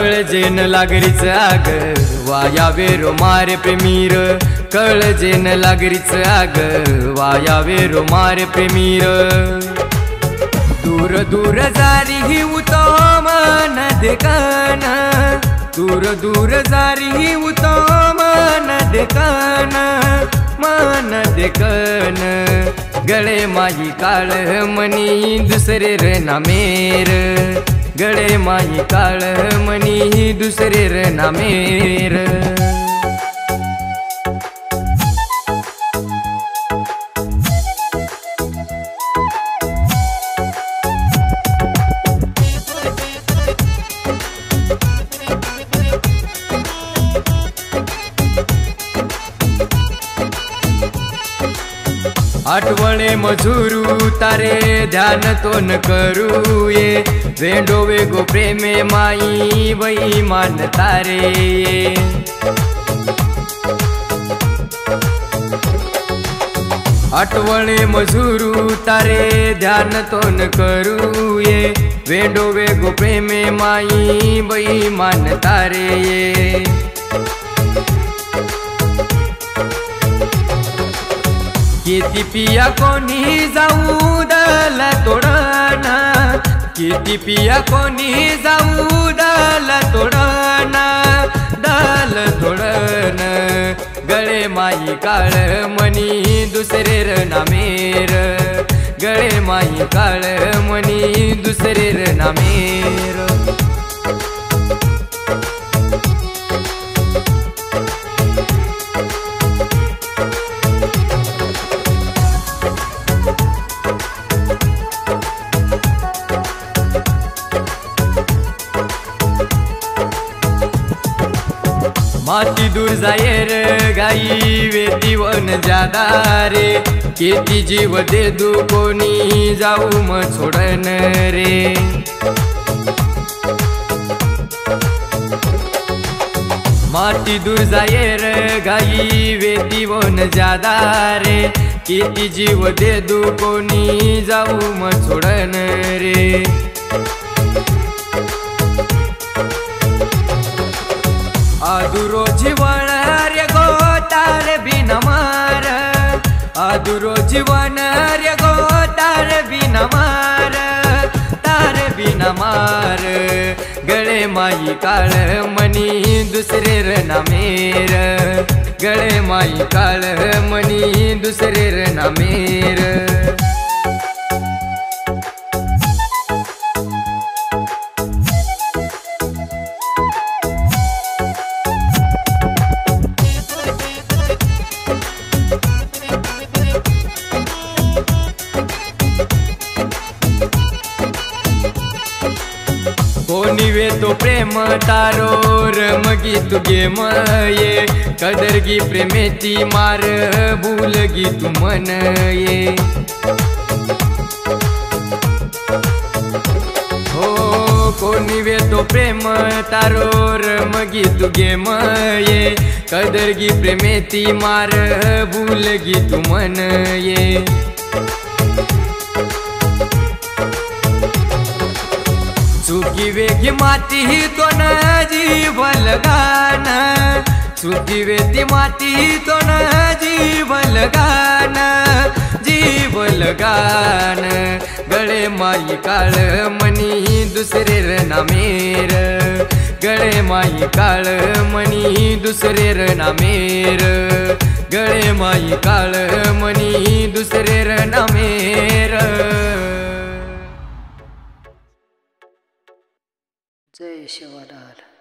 कळजेन लागरीच आग वायावे रो मारे प्रेमीर कळजेन लागरीच आग वायावे रो मारे प्रेमीर दूर दूर जारी ही उतो मन देखन दूर दूर जारी ही उतो मन देखन मन देखन गळे माही काळ मनी दुसरे र नामेर गळे माही काळ मनी दुसरे र नामेर आठवणे मजूरू तारे ध्यान तो न करू ये वेंडो वेगो प्रेमे माई वही मान तारे आठवणे मजूरू तारे ध्यान तो न करू ये वेंडो वेगो प्रेमे माई वही मान तारे ये किती पिया कोणी जाऊ दल तोडण किती पिया कोणी जाऊ दल तोडण दल तोडण गळे माई काळ मनी दुसरे र नामेर गळे माई काळ मनी दुसरे र नामेर माती दूर जायर गाई वेती वन जादा रे केती जीव दे दू कोणी जाऊ म सोडन रे माती दूर जायर गाई वेती वन जादा रे केती जीव दे दू कोणी जाऊ म सोडन रे आदुरो जीवन रे गोतार बिन मार आदुरो जीवन रे गोतार बिन मार तार बिन मार गळे माई काळ मनी दुसरे र नामेर गळे माई काळ मनी दुसरे र नामेर कोणी वे तो प्रेम तारो रमगी तू गेम ये कदरगी प्रेमेती मार भूलगी तू मन ये हो कोणी वे तो प्रेम तारो रमगी तू गेम ये कदरगी प्रेमेती मार भूलगी तू मन ये सुखी वेगी माती तो न जीवल गान सुखी वेती माती तो न जीवल गान जीवल गान गळे माई काळ मनी दुसरे र नामेर गळे माई काळ मनी दुसरे र नामेर गळे माई काळ मनी दुसरे र नामेर जय शिवलाल।